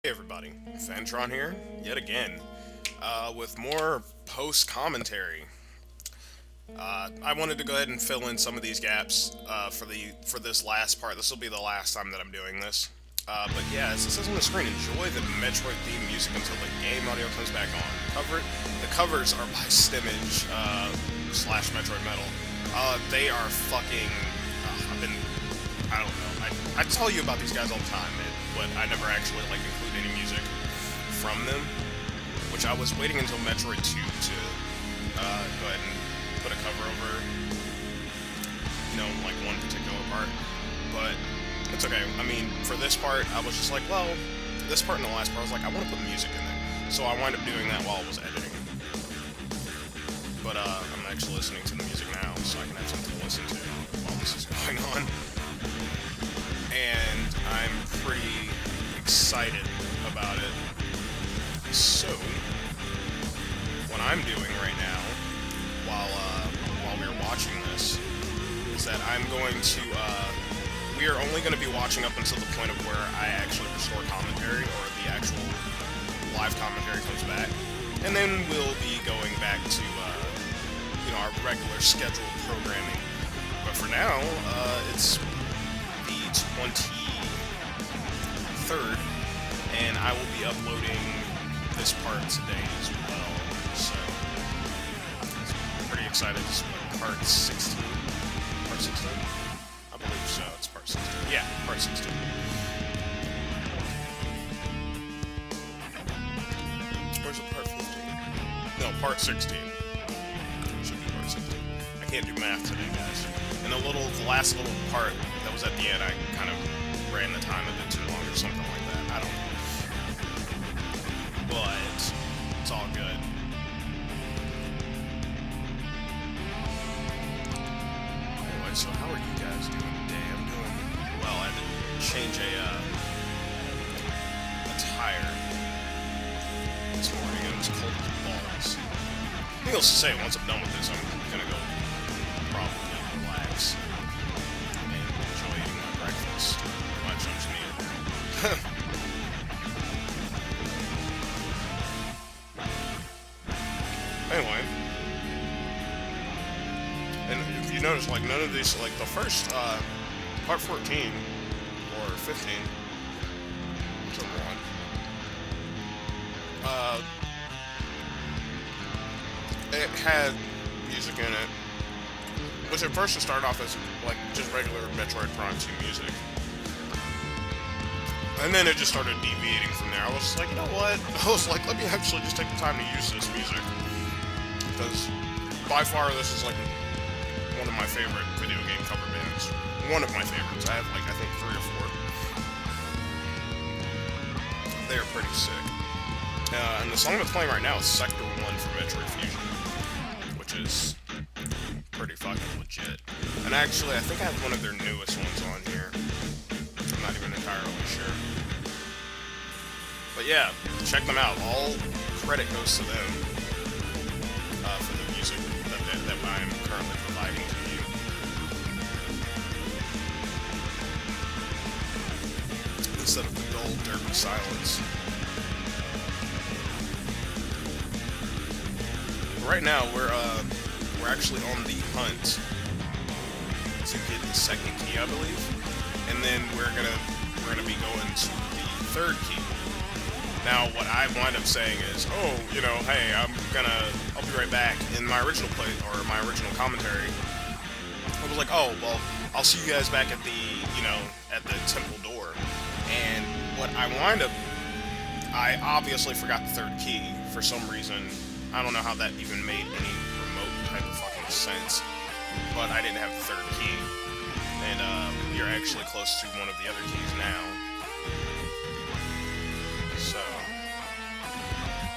Hey everybody, Fantron here, yet again, with more post-commentary. I wanted to go ahead and fill in some of these gaps for this last part. This will be the last time that I'm doing this. But yeah, as it says on the screen, enjoy the Metroid theme music until the game audio comes back on. The covers are by Stimage slash Metroid Metal. They are fucking. I don't know. I tell you about these guys all the time, but I never actually include any music from them. Which I was waiting until Metroid 2 to go ahead and put a cover over, one particular part. But it's okay. I mean, for this part, I was just like, well, this part and the last part, I was like, I want to put music in there. So I wound up doing that while I was editing. But I'm actually listening to the music now, so I can have something to listen to while this is going on. And I'm pretty excited about it. So, what I'm doing right now, while we're watching this, is that I'm going to, we are only going to be watching up until the point of where I actually restore commentary, or the actual live commentary comes back, and then we'll be going back to, our regular scheduled programming. But for now, it's the 23rd, and I will be uploading this part today as well, so I'm pretty excited. This is part 16. Part 16? I believe so, it's part 16. Yeah, part 16. Where's the part 15? No, part 16. Should be part 16. I can't do math today, guys. And the last little part that was at the end, I kind of ran the time a bit too long or something like that. I don't know. But it's all good. Anyway, so how are you guys doing today? I'm doing well. I had to change a tire this morning. It was cold as balls. Needless to say, once I'm done with this, I'm gonna go probably relax and enjoy eating my breakfast. My chunks needed. Anyway, and if you notice, none of these, the first, part 14, or 15, whichever one, it had music in it, which at first it started off as, just regular Metroid Prime 2 music. And then it just started deviating from there. I was just like, you know what? I was like, let me actually just take the time to use this music. Because by far this is one of my favorite video game cover bands. One of my favorites. I have I think 3 or 4. They are pretty sick. And the song that's playing right now is Sector 1 from Metroid Fusion, which is pretty fucking legit. And actually, I think I have one of their newest ones on here. I'm not even entirely sure. But yeah, check them out. All credit goes to them. For the music that I'm currently providing to you. Instead of the dull, derpy silence. Right now, we're actually on the hunt to get the second key, I believe, and then we're gonna be going to the third key. Now, what I wind up saying is, oh, hey, I'll be right back. In my original my original commentary, I was like, oh, well, I'll see you guys back at the, at the temple door. And what I obviously forgot the third key for some reason. I don't know how that even made any remote type of fucking sense, but I didn't have the third key. And, we are actually close to one of the other keys now. So,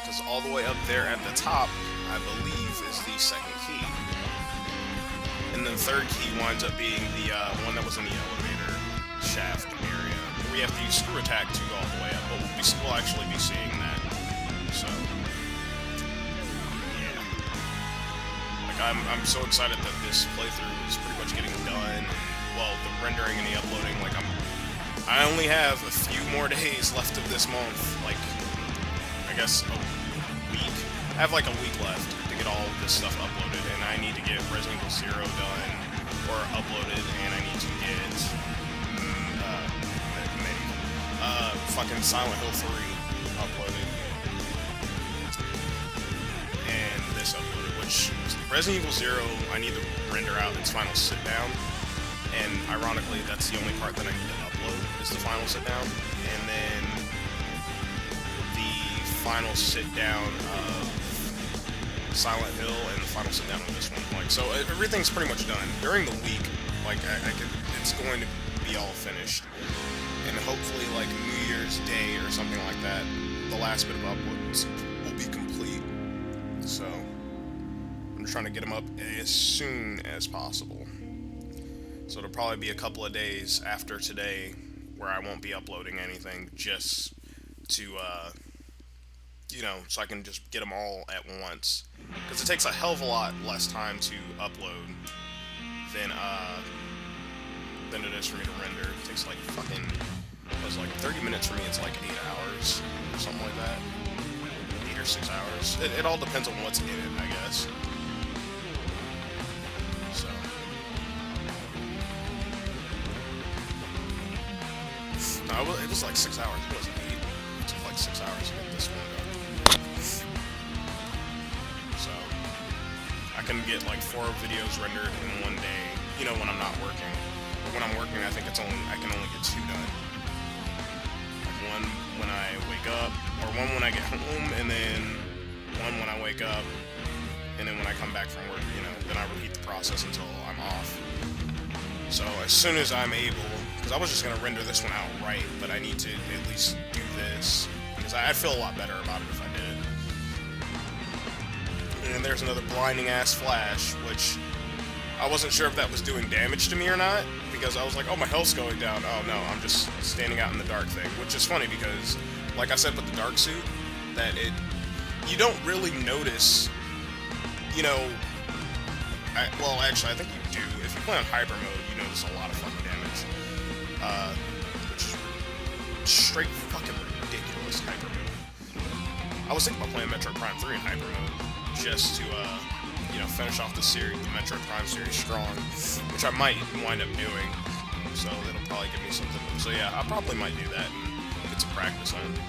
because all the way up there at the top, I believe, is the second key. And the third key winds up being the one that was in the elevator shaft area. We have to use screw attack to go all the way up, but we'll actually be seeing that. So, yeah. I'm so excited that this playthrough is pretty much getting done. Well, the rendering and the uploading, I'm I only have a few more days left of this month. Like, I guess a week. I have like a week left to get all of this stuff uploaded, and I need to get Resident Evil 0 done, or uploaded, and I need to get, fucking Silent Hill 3 uploaded. And this uploaded, which, Resident Evil 0, I need to render out its final sit-down, and ironically, that's the only part that I need to upload, is the final sit-down, and then the final sit-down of Silent Hill and the final sit-down of this one. Like, so everything's pretty much done. During the week, like, it's going to be all finished, and hopefully, like, New Year's Day or something like that, the last bit of uploads will be complete. So, I'm just trying to get them up as soon as possible. So it'll probably be a couple of days after today where I won't be uploading anything, just to, you know, so I can just get them all at once. Because it takes a hell of a lot less time to upload than it is for me to render. It takes like fucking, it was like 30 minutes for me, it's like 8 hours, or something like that. 8 or 6 hours. It all depends on what's in it, I guess. So. No, it was like 6 hours. It wasn't 8. It took like 6 hours to get this one done. So, I can get like 4 videos rendered in one day, you know, when I'm not working. But when I'm working, I think I can only get 2 done. Like one when I wake up, or one when I get home, and then one when I wake up, and then when I come back from work, you know, then I repeat the process until I'm off. So as soon as I'm able, because I was just going to render this one out right, but I need to at least do this, because I'd feel a lot better about it if I did. And there's another blinding ass flash, which I wasn't sure if that was doing damage to me or not, because I was like, oh, my health's going down. Oh no, I'm just standing out in the dark thing, which is funny because, like I said with the dark suit, that you don't really notice, you know, well, actually, I think you do. If you play on hyper mode, you notice a lot of fucking damage. Which is straight fucking ridiculous hyper mode. I was thinking about playing Metroid Prime 3 in hyper mode, just to, you know, finish off the series, the Metroid Prime series strong, which I might wind up doing. So that'll probably give me something. So yeah, I probably might do that and get some practice on it.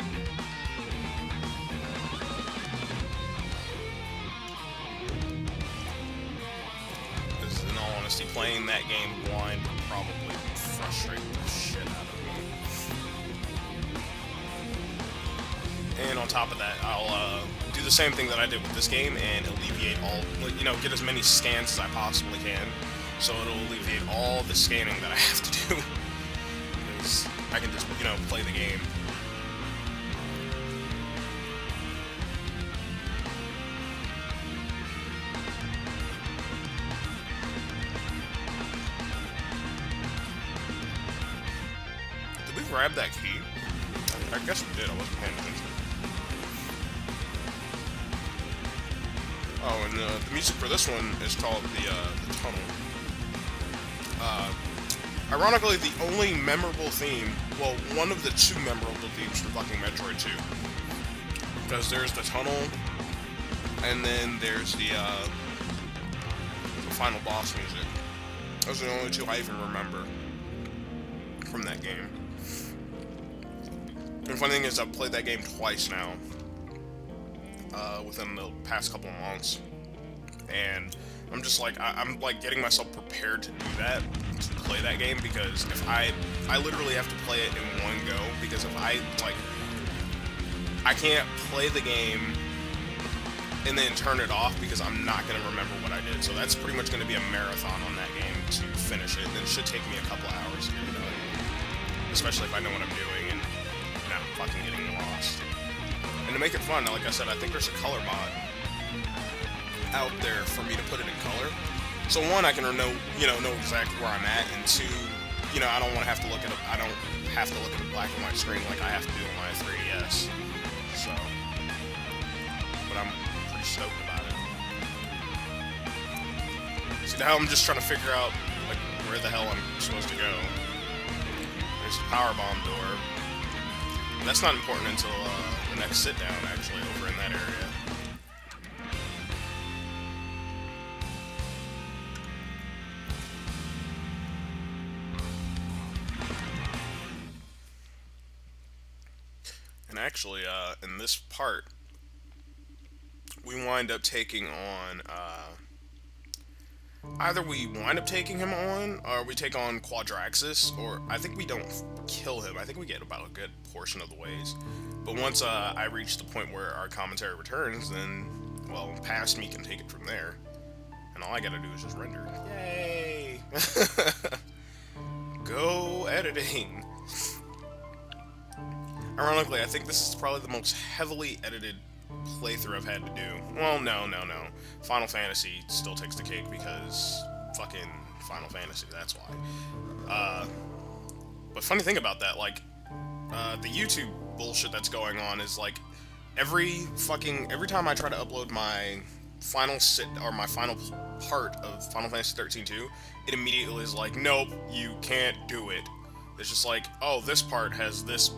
In all honesty, playing that game blind would probably frustrate the shit out of me. And on top of that, I'll do the same thing that I did with this game and alleviate all, you know, get as many scans as I possibly can. So it'll alleviate all the scanning that I have to do. Because I can just, you know, play the game. Grab that key? I guess we did, I wasn't paying attention. Oh, and the music for this one is called the Tunnel. Ironically, the only memorable theme, well, one of the 2 memorable themes for fucking Metroid 2. Because there's the Tunnel, and then there's the final boss music. Those are the only 2 I even remember from that game. And the funny thing is, I've played that game twice now, within the past couple of months, and I'm just like, I'm like getting myself prepared to do that, to play that game, because if I literally have to play it in one go, because if I can't play the game and then turn it off, because I'm not going to remember what I did, so that's pretty much going to be a marathon on that game to finish it, and it should take me a couple hours to get it done, especially if I know what I'm doing, and not fucking getting lost. And to make it fun, like I said, I think there's a color mod out there for me to put it in color. So 1, I can know exactly where I'm at, and 2, you know, I don't have to look at a black and white screen like I have to do on my 3DS. So, but I'm pretty stoked about it. See, now I'm just trying to figure out like where the hell I'm supposed to go. There's power bomb door. That's not important until the next sit down, actually, over in that area. And actually, in this part, we wind up taking on, either we wind up taking him on, or we take on Quadraxis, or I think we don't kill him. I think we get about a good portion of the ways. But once I reach the point where our commentary returns, then, well, past me can take it from there. And all I gotta do is just render. Yay! Go editing! Ironically, I think this is probably the most heavily edited playthrough I've had to do. Well, no. Final Fantasy still takes the cake because fucking Final Fantasy, that's why. But funny thing about that, like, the YouTube bullshit that's going on is, like, every time I try to upload my final part of Final Fantasy 13-2, it immediately is like, nope, you can't do it. It's just like, oh, this part has this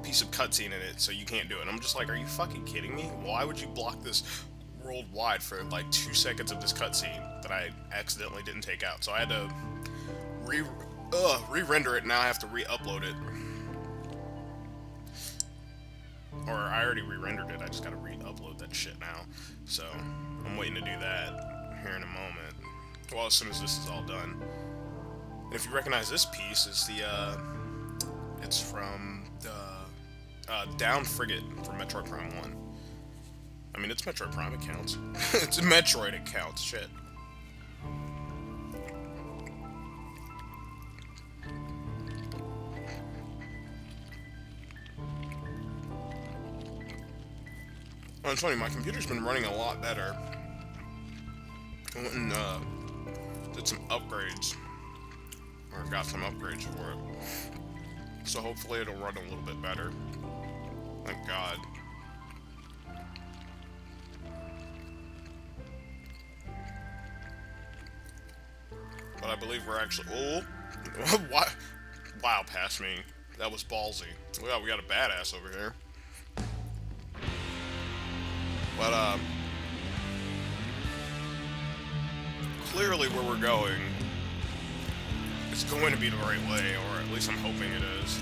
piece of cutscene in it, so you can't do it. And I'm just like, are you fucking kidding me? Why would you block this worldwide for like 2 seconds of this cutscene that I accidentally didn't take out? So I had to re-render it, and now I have to re-upload it. Or I already re-rendered it, I just gotta re-upload that shit now. So I'm waiting to do that here in a moment. Well, as soon as this is all done. And if you recognize this piece, it's it's from the Down Frigate from Metroid Prime 1. I mean, it's Metroid Prime, it counts. It's a Metroid, it counts, shit. I'm telling you, my computer's been running a lot better. I went and did some upgrades. Or got some upgrades for it. So hopefully it'll run a little bit better. Thank God. But I believe we're actually... Oh! Wow, past me. That was ballsy. Well, we got a badass over here. But, clearly where we're going, it's going to be the right way, or at least I'm hoping it is.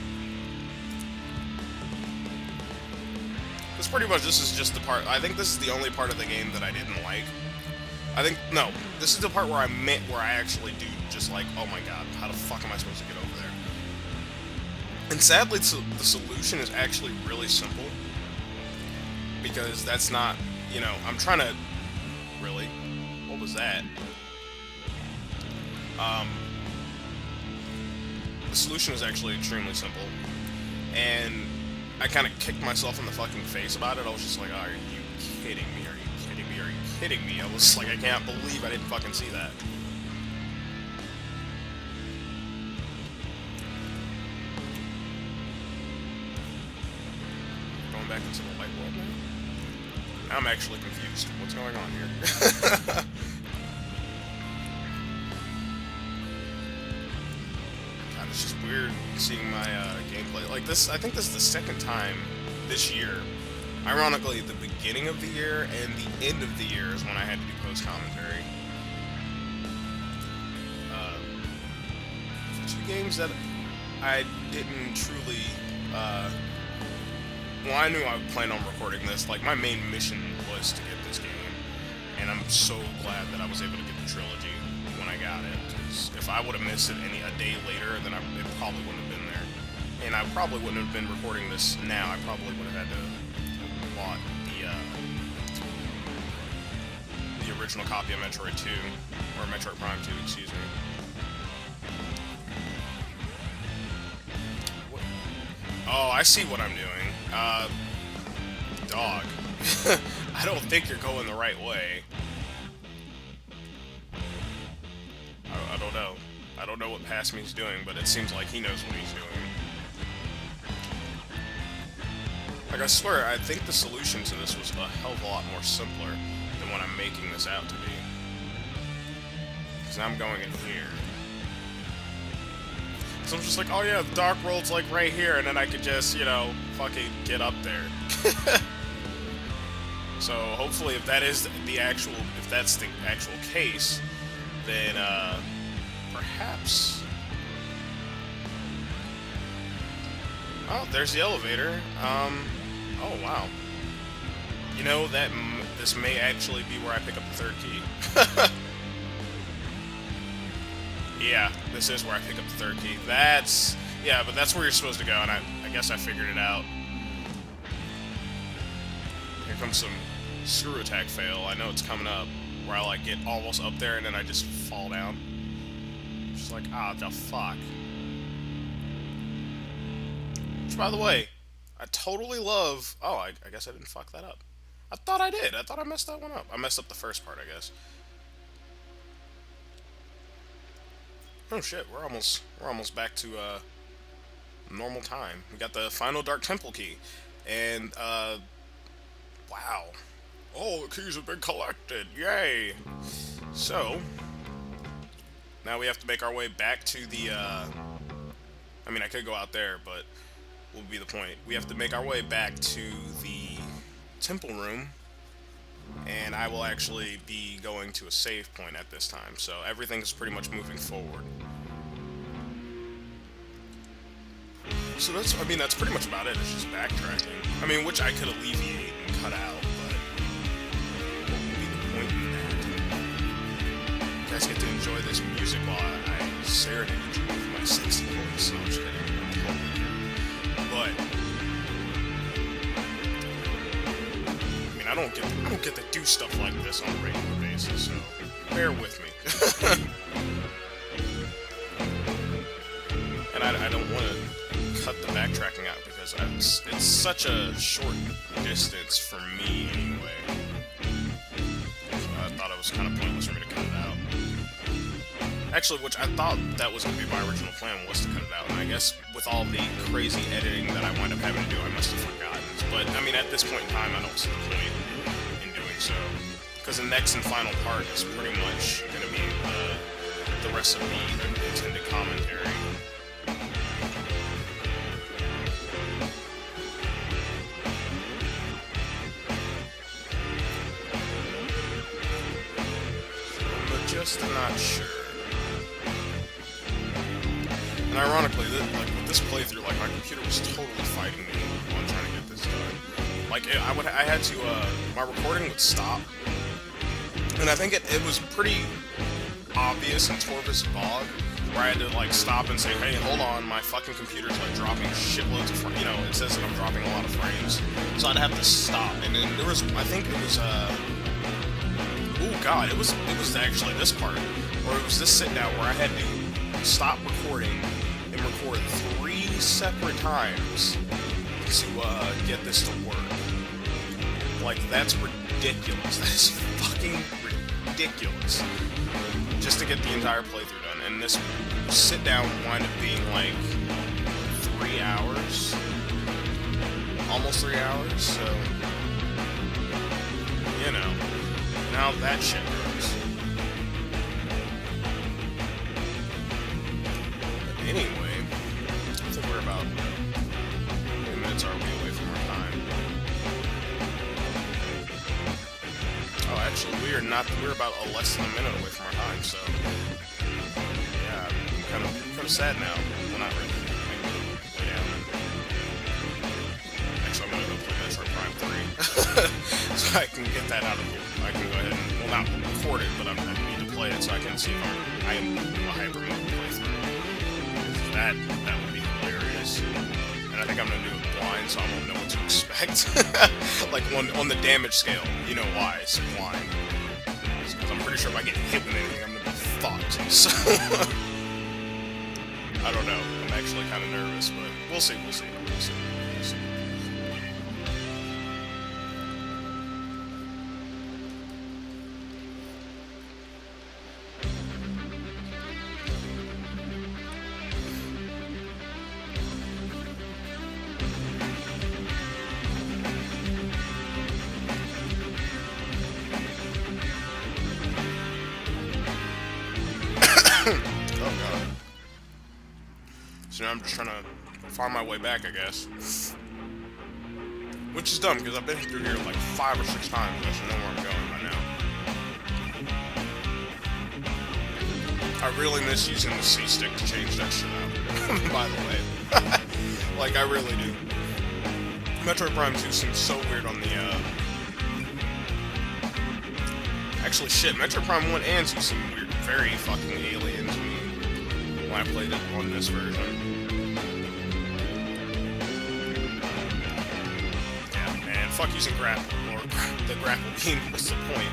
This pretty much, this is just the part, I think this is the only part of the game that I didn't like. No, this is the part where I actually do just like, oh my god, how the fuck am I supposed to get over there? And sadly, the solution is actually really simple. Because that's not, you know, I'm trying to... Really? What was that? The solution is actually extremely simple. And I kind of kicked myself in the fucking face about it. I was just like, oh, are you kidding me? Are you kidding me? Are you kidding me? I was like, I can't believe I didn't fucking see that. Going back into the light world now? I'm actually confused. What's going on here? God, it's just weird seeing my gameplay. Like this, I think this is the second time this year. Ironically, the beginning of the year and the end of the year is when I had to do post-commentary. For two games that I didn't truly... Well, I knew I would plan on recording this. Like, my main mission was to get this game. And I'm so glad that I was able to get the trilogy when I got it. Because if I would have missed it a day later, then it probably wouldn't have been there. And I probably wouldn't have been recording this now. I probably would have had to bought the original copy of Metroid 2. Or Metroid Prime 2, excuse me. Oh, I see what I'm doing. Dog. I don't think you're going the right way. I don't know. I don't know what Past Me's doing, but it seems like he knows what he's doing. Like, I swear, I think the solution to this was a hell of a lot more simpler than what I'm making this out to be. Because I'm going in here. So I'm just like, oh yeah, the Dark World's like right here, and then I could just, you know, fucking get up there. So hopefully, if that is the actual, if that's the actual case, then perhaps. Oh, there's the elevator. Oh wow. You know that this may actually be where I pick up the third key. Yeah, this is where I pick up the third key. That's yeah, but that's where you're supposed to go, and I guess I figured it out. Here comes some screw attack fail. I know it's coming up where I like get almost up there and then I just fall down. Just like, ah, the fuck. Which, by the way, I totally love... Oh, I guess I didn't fuck that up. I thought I did. I thought I messed that one up. I messed up the first part, I guess. Oh shit, we're almost back to normal time. We got the final Dark Temple key. And wow. All the keys have been collected. Yay. So now we have to make our way back to the I mean, I could go out there, but what would be the point? We have to make our way back to the temple room, and I will actually be going to a save point at this time, so everything's pretty much moving forward. So that's, I mean, that's pretty much about it. It's just backtracking. I mean, which I could alleviate and cut out, but what would be the point in that? You guys get to enjoy this music while I serenade you with my sexy voice. No, I'm just kidding. But I mean, I don't get to do stuff like this on a regular basis, so bear with me. And I don't want to cut the backtracking out because it's such a short distance for me anyway. So I thought it was kind of pointless for me to cut it out. Actually, which I thought that was going to be my original plan, was to cut it out, and I guess with all the crazy editing that I wind up having to do, I must have forgotten. But, I mean, at this point in time, I don't see the point in doing so. Because the next and final part is pretty much going to be the rest of the intended commentary. But just not sure. And ironically, like with this playthrough, like my computer was totally fighting me on trying to get this done. Like I had to, my recording would stop, and I think it was pretty obvious in Torvis Bog, where I had to like stop and say, hey, hold on, my fucking computer's like dropping shitloads of frames. You know, it says that I'm dropping a lot of frames, so I'd have to stop. And then there was, I think it was, oh god, it was actually this part, or it was this sit down where I had to stop recording and record 3 separate times to get this to work. Like, that's ridiculous. That is fucking ridiculous. Just to get the entire playthrough done. And this sit down wound up being like 3 hours. Almost 3 hours, so you know. Now that shit goes. Anyway, I think we're about 2 minutes are we away from our time. Oh, actually, we're about less than a minute away from our time, so yeah, I'm kind of sad now. Well, not really. Way down. Actually, I'm gonna go play Metroid Prime 3, so I can get that out of here. I can go ahead and, well, not record it, but I need to play it so I can see if I am a hyper mode playthrough. That would be hilarious. And I think I'm gonna do it blind, so I won't know what to expect. Like on the damage scale, you know why it's blind. Because I'm pretty sure if I get hit with anything, I'm gonna be fucked. So I don't know. I'm actually kind of nervous, but we'll see. We'll see. We'll see. We'll see. So now I'm just trying to find my way back, I guess. Which is dumb, because I've been through here like 5 or 6 times. I should know where I'm going by now. I really miss using the C-stick to change that shit out, by the way. Like, I really do. Metroid Prime 2 seems so weird on the, Actually, shit, Metroid Prime 1 and 2 seem weird. Very fucking alien to me when I played it on this version. Yeah, man, fuck using grapple, or the grapple beam, what's the point?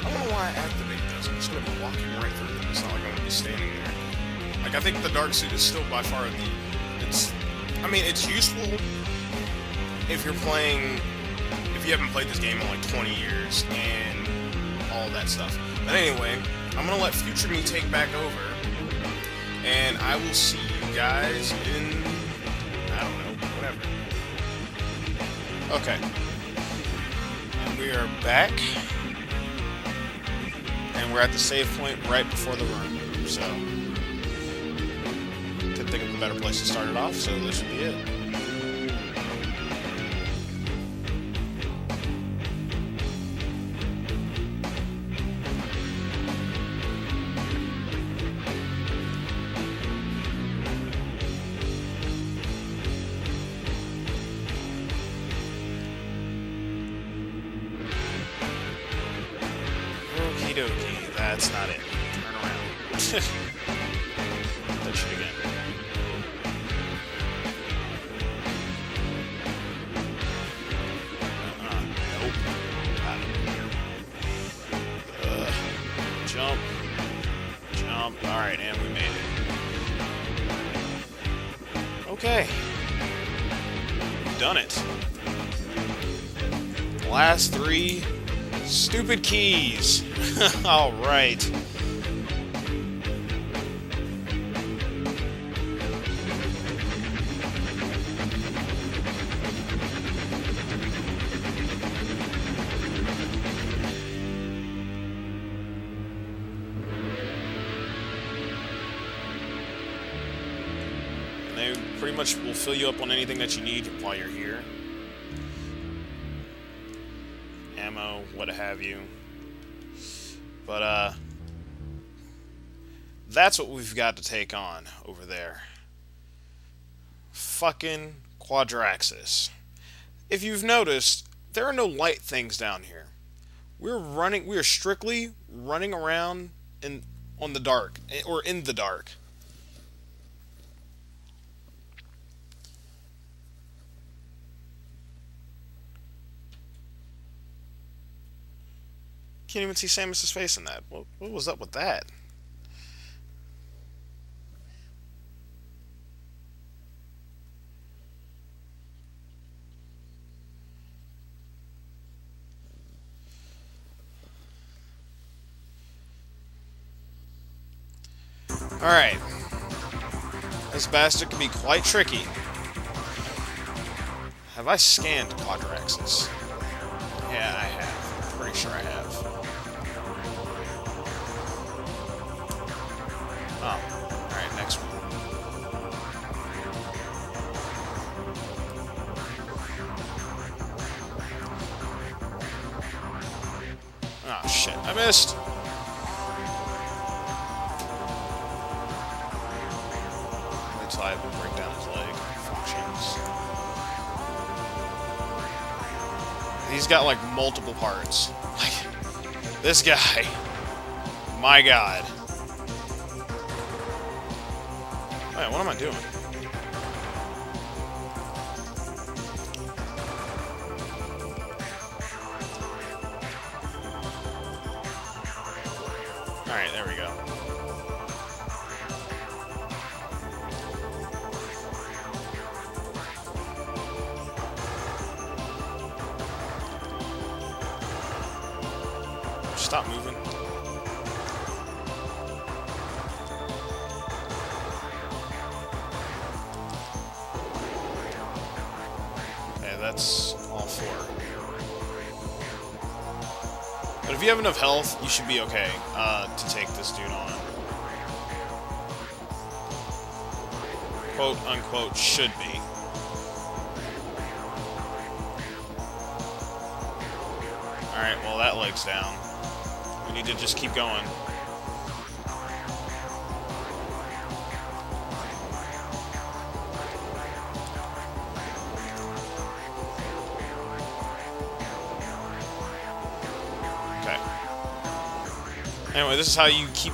I don't know why I activate those. I'm just gonna be walking right through them. It's not like I'm gonna be standing there. Like, I think the dark suit is still by far the... I mean, it's useful if you're playing... If you haven't played this game in like 20 years and all that stuff. But anyway, I'm gonna let future me take back over. And I will see you guys in... I don't know, whatever. Okay. And we are back. And we're at the save point right before the room. So... couldn't think of a better place to start it off, so this should be it. Okie dokie, that's not it. Turn around. Touch it again. Jump. Jump. Alright, and we made it. Okay. We've done it. Last 3 stupid keys. Alright. They pretty much will fill you up on anything that you need while you're here. Ammo, what have you. But, that's what we've got to take on over there. Fucking Quadraxis. If you've noticed, there are no light things down here. We are strictly running around on the dark, or in the dark. Can't even see Samus's face in that. What was up with that? Alright. This bastard can be quite tricky. Have I scanned Quadraxis? Yeah, I have. I'm pretty sure I have. Oh, alright, next one. Oh shit, I missed! Wait till I break down his leg. Functions. He's got like multiple parts. Like, this guy. My god. Wait, what am I doing? Alright, there we go. Stop moving. Okay, that's all 4. But But if you have enough health, you should be okay to take this dude on. Quote unquote should be. Alright, well that leg's down. We need to just keep going. Okay. Anyway, this is how you keep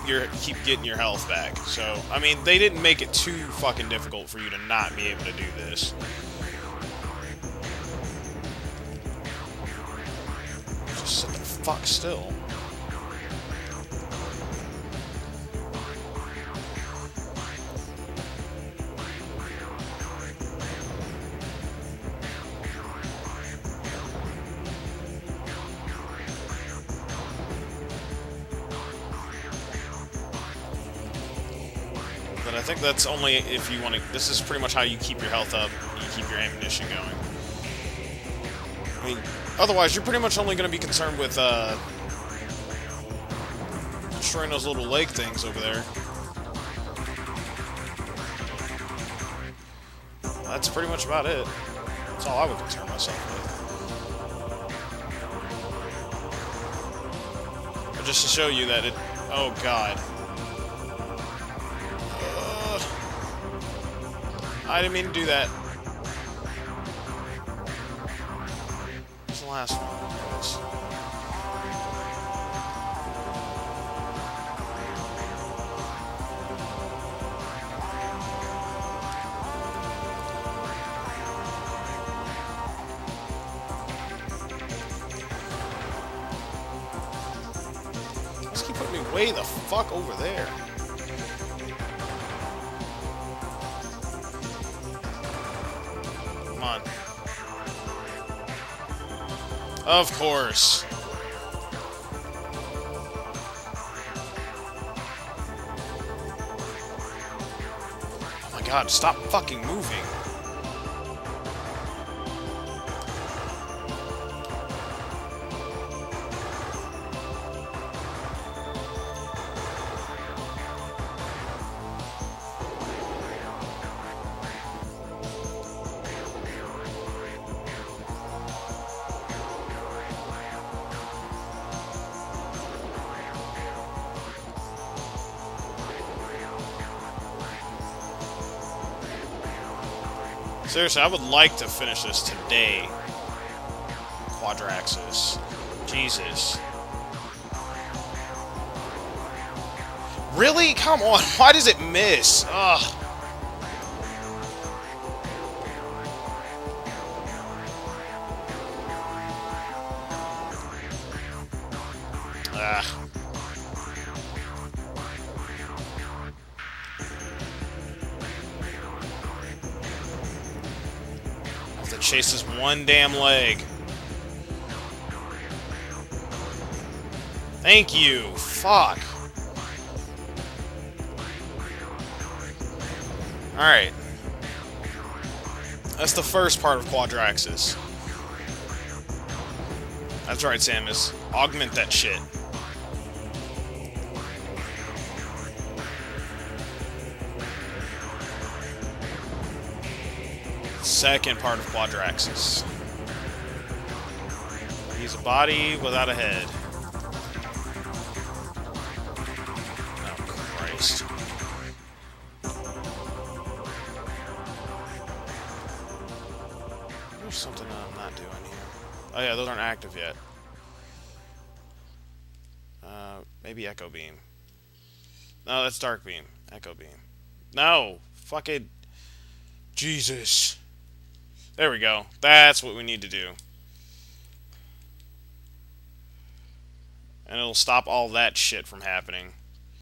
getting your health back. So, I mean, they didn't make it too fucking difficult for you to not be able to do this. Just sit the fuck still. But I think that's only if you want to... This is pretty much how you keep your health up, you keep your ammunition going. I mean, otherwise, you're pretty much only going to be concerned with, destroying those little leg things over there. That's pretty much about it. That's all I would concern myself with. But just to show you that it... Oh, God. I didn't mean to do that. What's the last one? Just keep putting me way the fuck over there. Come on. Of course. Oh my god, stop fucking moving. Seriously, I would like to finish this today. Quadraxis. Jesus. Really? Come on. Why does it miss? Ugh. Ugh. To chase this one damn leg. Thank you. Fuck. Alright. That's the first part of Quadraxis. That's right, Samus. Augment that shit. Second part of Quadraxis. He's a body without a head. Oh, Christ. There's something I'm not doing here. Oh yeah, those aren't active yet. Maybe Echo Beam. No, that's Dark Beam. Echo Beam. No! Fucking... Jesus. There we go. That's what we need to do. And it'll stop all that shit from happening.